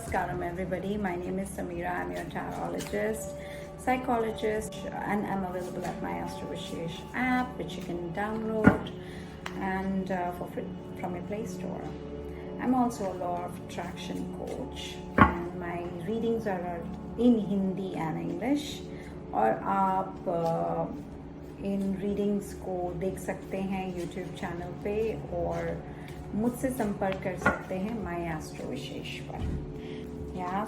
Namaskaram everybody, my name is Sameera, I'm your Tarologist, Psychologist, and I'm available at my Astrovishesh app which you can download and for free from your Play Store. I'm also a law of attraction coach and my readings are in Hindi and English और आप इन readings को देख सकते हैं YouTube channel पे और मुझसे संपर्क कर सकते हैं माय एस्ट्रो विशेष पर.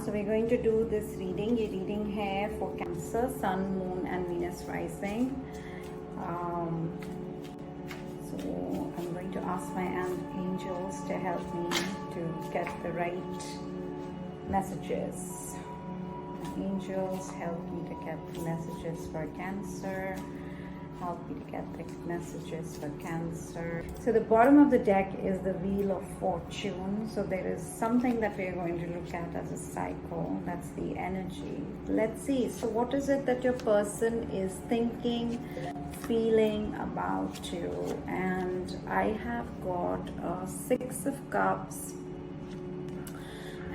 So we are going to do this reading. ये रीडिंग है for Cancer, Sun, Moon and Venus rising. So I am going to ask my angels to help me to get the right messages. Angels help me to get the messages for Cancer. Help me to get the messages for Cancer. So the bottom of the deck is the Wheel of Fortune. So there is something that we are going to look at as a cycle. That's the energy. Let's see. So what is it that your person is thinking, feeling about you? And I have got a Six of Cups,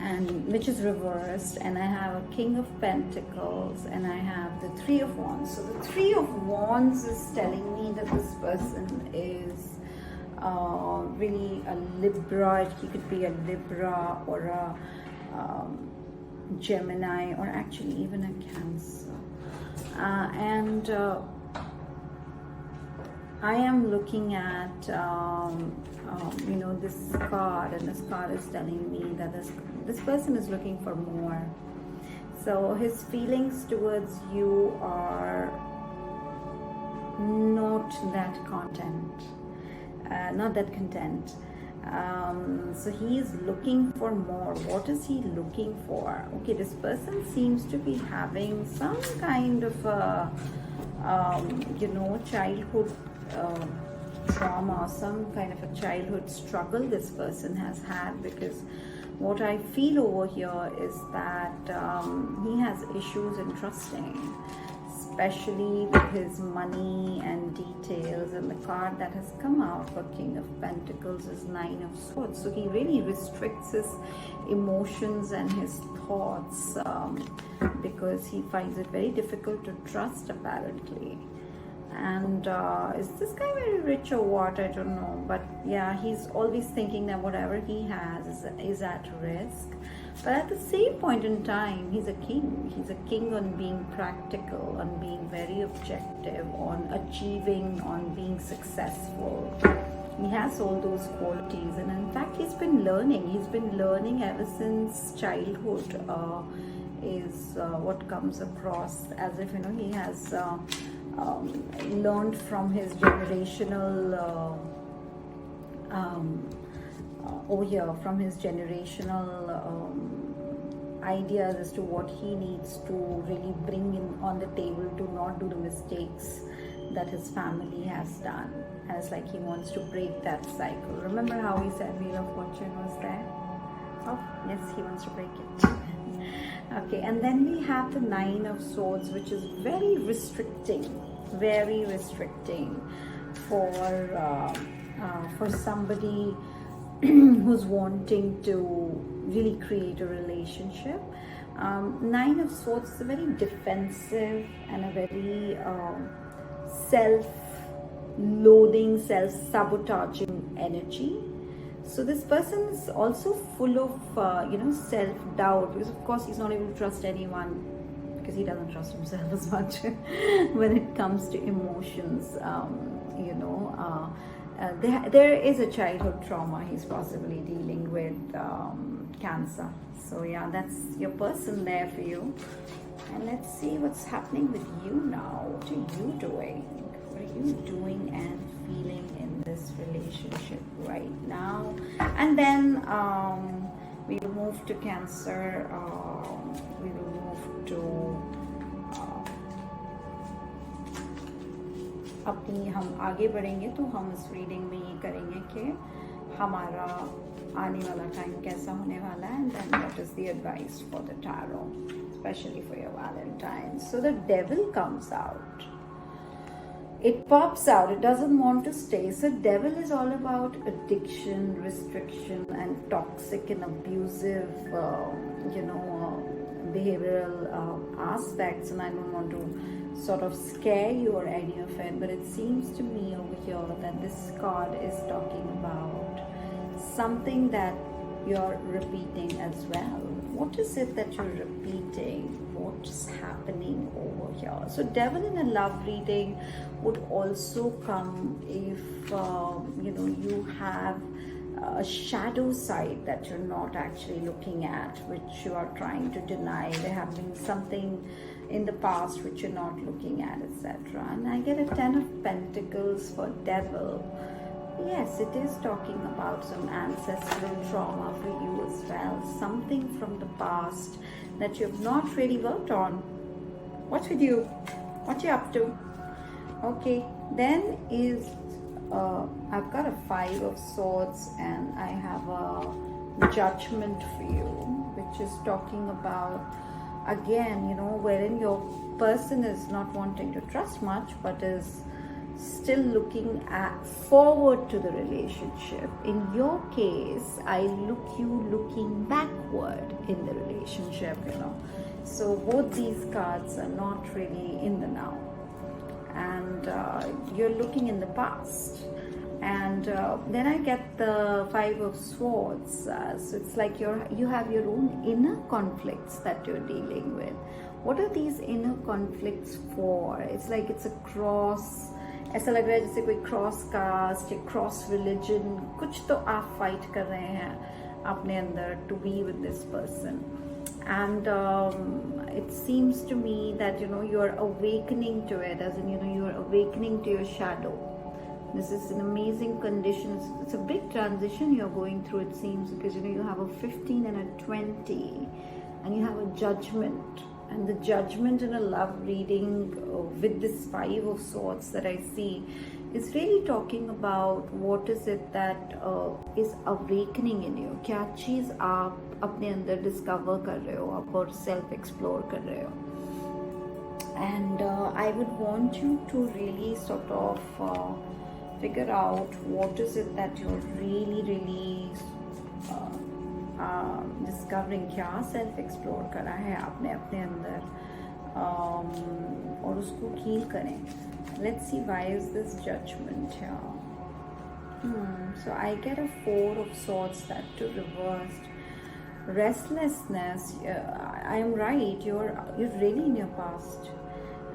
and which is reversed, and I have a King of Pentacles, and I have the Three of Wands. So the Three of Wands is telling me that this person is really a Libra. He could be a Libra or a Gemini, or actually even a Cancer. And I am looking at this card, and this card is telling me that this person is looking for more. So his feelings towards you are not that content, so he is looking for more. What is he looking for? Okay, this person seems to be having some kind of childhood trauma, some kind of a childhood struggle this person has had, because what I feel over here is that he has issues in trusting, especially with his money and details. And the card that has come out for King of Pentacles is Nine of Swords. So he really restricts his emotions and his thoughts because he finds it very difficult to trust, apparently. And is this guy very rich or what? I don't know. But yeah, he's always thinking that whatever he has is at risk. But at the same point in time, he's a king. He's a king on being practical, on being very objective, on achieving, on being successful. He has all those qualities. And in fact, he's been learning. He's been learning ever since childhood is what comes across, as if, he has learned from his generational ideas as to what he needs to really bring in on the table to not do the mistakes that his family has done. And it's like he wants to break that cycle. Remember how he said Wheel of Fortune was there? Oh yes, he wants to break it. Okay, and then we have the Nine of Swords, which is very restricting for somebody who's wanting to really create a relationship. Nine of Swords is a very defensive and a very self-loathing, self-sabotaging energy. So this person is also full of self-doubt, because of course he's not able to trust anyone, because he doesn't trust himself as much when it comes to emotions. There is a childhood trauma he's possibly dealing with, Cancer. So yeah, that's your person there for you. And let's see what's happening with you now. What are you doing? What are you doing and feeling in this relationship right now? And then we will move to Cancer. We will move to अपनी हम आगे बढ़ेंगे तो हम इस reading में ये करेंगे कि हमारा आने वाला टाइम कैसा होने वाला है, and then what is the advice for the tarot, especially for your Valentine. So the Devil comes out. it pops out, it doesn't want to stay. So devil is all about addiction, restriction, and toxic and abusive behavioral aspects. And I don't want to sort of scare you or any of it, but it seems to me over here that this card is talking about something that you're repeating as well. What is it that you're repeating? What's happening over here? So devil in a love reading would also come if you have a shadow side that you're not actually looking at, which you are trying to deny. There have been something in the past which you're not looking at, etc. And I get a 10 of Pentacles for devil. Yes, it is talking about some ancestral trauma for you as well. Something from the past that you've not really worked on. What's with you? What you up to? Okay, then is I've got a 5 of Swords and I have a Judgment for you, which is talking about, again, wherein your person is not wanting to trust much but is still looking forward to the relationship. In your case, I you looking backward in the relationship, So both these cards are not really in the now. And you're looking in the past. And then I get the 5 of Swords. So it's like you have your own inner conflicts that you're dealing with. What are these inner conflicts for? It's like it's a cross. ऐसा लग रहा है जैसे कोई cross caste या cross religion, कुछ तो आप फाइट कर रहे हैं अपने अंदर to be with this person. And it seems to me that you're awakening to it, as in you're awakening to your shadow. This is an amazing condition. It's a big transition you're going through, it seems, because you have a 15 and a 20 and you have a Judgment. And the Judgment in a love reading with this 5 of Swords that I see is really talking about what is it that is awakening in you. क्या चीज़ आप अपने अंदर discover कर रहे हो, आप और self explore कर रहे हो. And I would want you to really sort of figure out what is it that you're really discovering, क्या सेल्फ एक्सप्लोर करा है आपने अपने अंदर, और उसको हील करें. Let's see why is this judgement here. So I get a 4 of Swords, that too reversed. Restlessness. I am right. You're really in your past,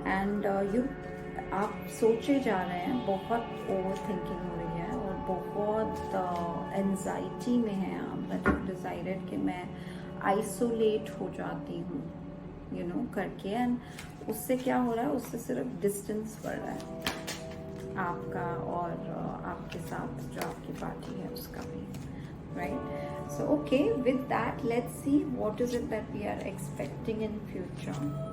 and आप सोचे जा रहे हैं, बहुत ओवर थिंकिंग हो रही है और बहुत एंजाइटी में है आप. दैट यू डिसाइडेड कि मैं आइसोलेट हो जाती हूँ करके. एंड उससे क्या हो रहा है, उससे सिर्फ डिस्टेंस बढ़ रहा है आपका और आपके साथ जो आपकी पार्टी है उसका भी. Right. So okay, with that let's see what is it that we are expecting in future.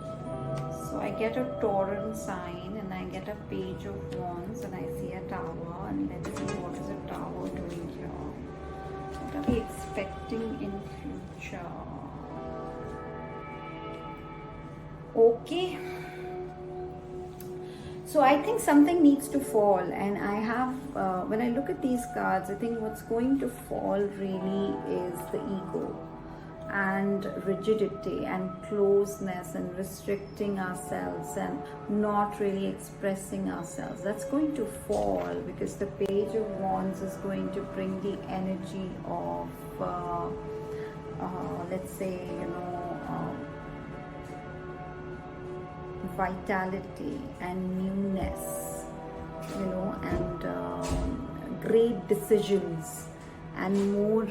So I get a Tauran sign and I get a Page of Wands and I see a tower, and let's see what is a tower doing here. What are we expecting in future? Okay. So I think something needs to fall, and I have, when I look at these cards, I think what's going to fall really is the ego and rigidity and closeness and restricting ourselves and not really expressing ourselves. That's going to fall because the Page of Wands is going to bring the energy of let's say vitality and newness, and great decisions and more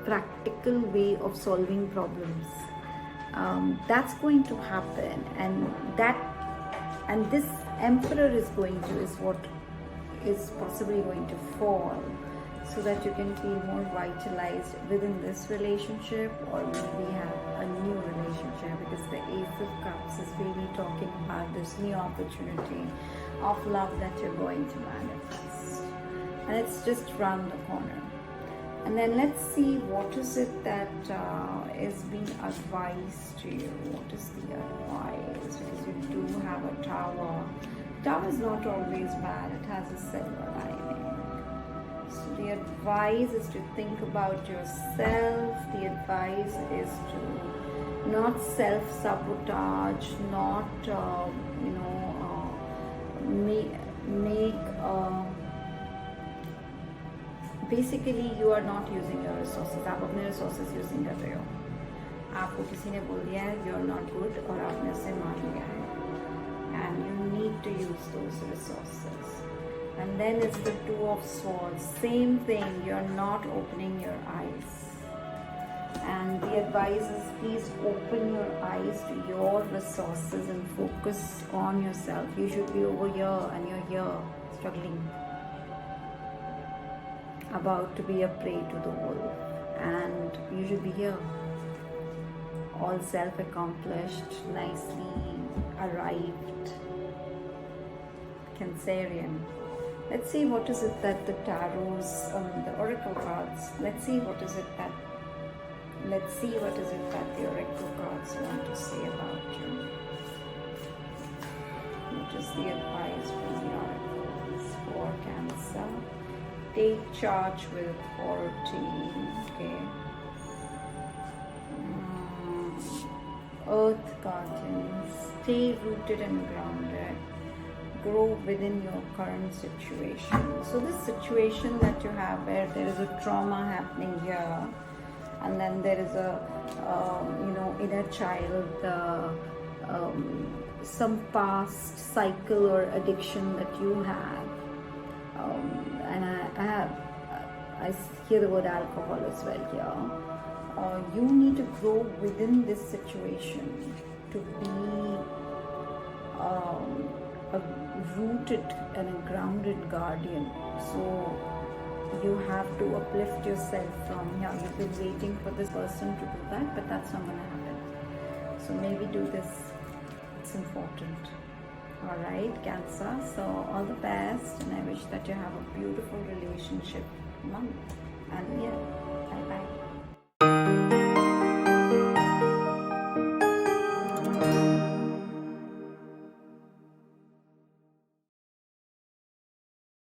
practical way of solving problems. That's going to happen, and this Emperor is what is possibly going to fall, so that you can feel more vitalized within this relationship, or maybe have a new relationship, because the Ace of Cups is really talking about this new opportunity of love that you're going to manifest, and it's just round the corner. And then let's see what is it that is being advised to you. What is the advice? Because you do have a Tower, Tower is not always bad, it has a silver lining. So the advice is to think about yourself. The advice is to not self-sabotage, not basically you are not using your resources. आप अपने resources using कर रहे हो. आपको किसी ने बोल दिया है you're not good और आपने उसे मान लिया है, and you need to use those resources. And then it's the Two of Swords, same thing, you're not opening your eyes. And the advice is please open your eyes to your resources and focus on yourself. You should be over here and you're here struggling, about to be a prey to the wolf, and you should be here all self-accomplished, nicely arrived Cancerian. Let's see what is it that the tarots, the oracle cards, let's see what is it that the oracle cards want to say about you. What is the advice from the oracles for Cancer? Take charge with authority. Okay. Earth guardians, stay rooted and grounded. Grow within your current situation. So this situation that you have where there is a trauma happening here, and then there is a inner child, some past cycle or addiction that you have, and I hear the word alcohol as well here. You need to grow within this situation to be a rooted and a grounded guardian. So you have to uplift yourself from here. You've been waiting for this person to do that, but that's not going to happen. So maybe do this. It's important. Alright, Cancer. So all the best, and I wish that you have a beautiful relationship month and year.